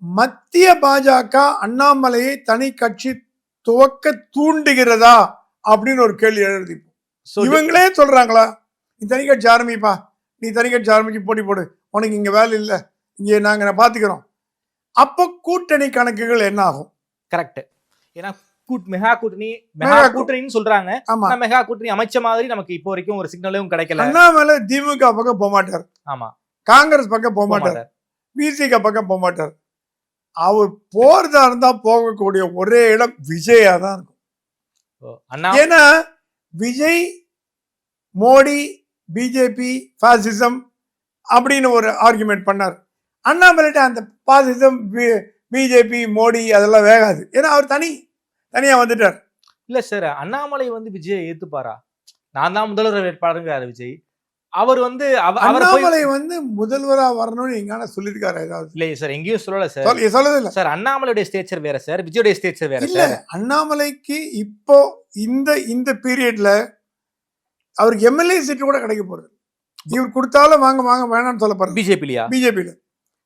மத்திய பாஜக அண்ணாமலையை தனி கட்சி துவக்க தூண்டுகிறதா அப்படின்னு ஒரு கேள்வி எழுதி இவங்களே சொல்றாங்களா? நீ தனி கட்சி ஆரம்பிப்பா, நீ தனி கட்சி ஆரம்பிச்சு போட்டி போடு, உனக்கு இங்க வேலை இல்லை, இங்கே நாங்க பாத்துக்கிறோம். அப்போ கூட்டணி கணக்குகள் என்ன ஆகும்? கரெக்ட். ஏன்னா மெகா கூட்டணின்னு சொல்றாங்க. மெகா கூட்டணி அமைச்ச மாதிரி நமக்கு இப்போ வரைக்கும் ஒரு சிக்னலும் கிடைக்கல. அண்ணாமலை திமுக பக்கம் போக மாட்டார், ஆமா, காங்கிரஸ் பக்கம் போக மாட்டார், பிசிக பக்கம் போக மாட்டார். அவர் போறதா இருந்தா போகக்கூடிய ஒரே இடம் விஜயா தான் இருக்கும். ஏன்னா விஜய், மோடி, பிஜேபி, பாசிசம் அப்படின்னு ஒரு ஆர்குமெண்ட் பண்ணார். அண்ணாமலைட்ட அந்த பாசிசம், பிஜேபி, மோடி அதெல்லாம் வேகாது. ஏன்னா அவர் தனியா வந்துட்டார். இல்ல சார், அண்ணாமலை விஜய் ஏத்துப்பாரா? நான் தான் முதல்வர் வேட்பாளருங்கிறாரு விஜய். அவர் அண்ணாமலை முதல்வரா வரணும்னு எங்கான சொல்லிருக்காரு ஏதாவது? இல்ல சார், எங்கேயும் சொல்லல சார். சொல்லவே இல்லை சார். அண்ணாமலையுடைய ஸ்டேச்சர் வேற சார், விஜயோடைய ஸ்டேச்சர் வேற சார். அண்ணாமலைக்கு இப்போ இந்த பீரியட்ல அவருக்கு எம்எல்ஏ சீட்டு கூட கிடைக்க போறது. இவர் கொடுத்தாலும் வாங்க வேணாம்னு சொல்ல போறாரு. பிஜேபியில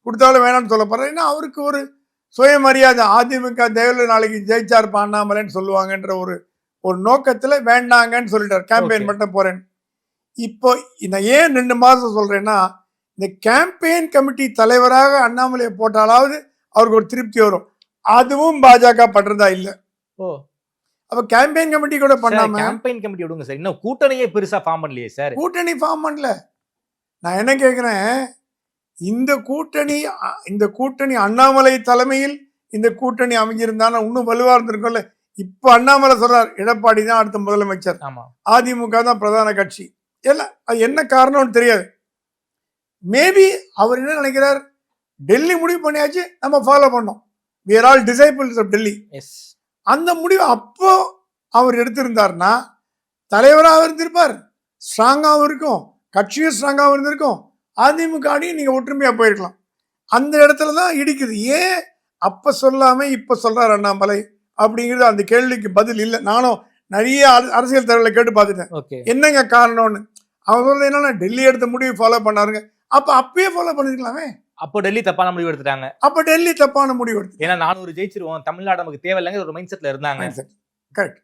கொடுத்தாலும் வேணாம்னு சொல்ல போறாரு. ஏன்னா அவருக்கு ஒரு சுயமரியாதை. அதிமுக தேவையில்லை நாளைக்கு ஜெயிச்சார்ப்பா அண்ணாமலைன்னு சொல்லுவாங்கன்ற ஒரு நோக்கத்துல வேண்டாங்கன்னு சொல்லிட்டார். கேம்பெயின் மட்டும் போறேன். இப்போ நான் ஏன் 2 மாசம் சொல்றேன்னா, இந்த கேம்பெயின் கமிட்டி தலைவராக அண்ணாமலையை போட்டாலாவது அவருக்கு ஒரு திருப்தி வரும். அதுவும் பாஜக பண்றதா இல்ல. அப்ப கேம்பெயின் கமிட்டி கூட பண்ணாம, கேம்பெயின் கமிட்டி விடுங்க சார், இன்னும் கூட்டணியே பெருசா ஃபார்ம் பண்ணலையே சார். கூட்டணி ஃபார்ம் பண்ணல. நான் என்ன கேட்கிறேன், இந்த கூட்டணி அண்ணாமலை தலைமையில் இந்த கூட்டணி அமைஞ்சிருந்தாலும் இன்னும் வலுவா இருந்திருக்கும்ல. இப்ப அண்ணாமலை சொல்றார், எடப்பாடி தான் அடுத்த முதலமைச்சர், அதிமுக தான் பிரதான கட்சி. அது என்ன காரணம்னு தெரியாது. மேபி அவர் என்ன நினைக்கிறார், டெல்லி முடிவு பண்ணியாச்சு, நம்ம ஃபாலோ பண்ணோம். we are all disciples of Delhi. அந்த முடிவு அப்போ அவர் எடுத்திருந்தார்னா தலைவராக இருந்திருப்பார், ஸ்ட்ராங்காகவும் இருக்கும், கட்சியும் ஸ்ட்ராங்காகவும் இருந்திருக்கும், அதிமுக அணியும் நீங்க ஒற்றுமையா போயிருக்கலாம். அந்த இடத்துல தான் இடிக்குது. ஏன் அப்ப சொல்லாம இப்ப சொல்றாரு அண்ணாமலை அப்படிங்கிறது அந்த கேள்விக்கு பதில் இல்லை. நானும் நிறைய அரசியல் தலைவர்களை கேட்டு பார்த்துட்டேன், என்னங்க காரணம்னு. அவங்க சொல்றது என்னன்னா, டெல்லி எடுத்த முடிவு ஃபாலோ பண்ணாருங்க. அப்பயே ஃபாலோ பண்ணிருக்கலாமே. அப்போ டெல்லி தப்பான முடிவு எடுத்துட்டாங்க. அப்ப டெல்லி தப்பான முடிவு எடுத்து, ஏன்னா 400 ஜெயிச்சிருவோம், தமிழ்நாடு நமக்கு தேவையில்லைங்க ஒரு மைண்ட் செட்ல இருந்தாங்க. கரெக்ட்.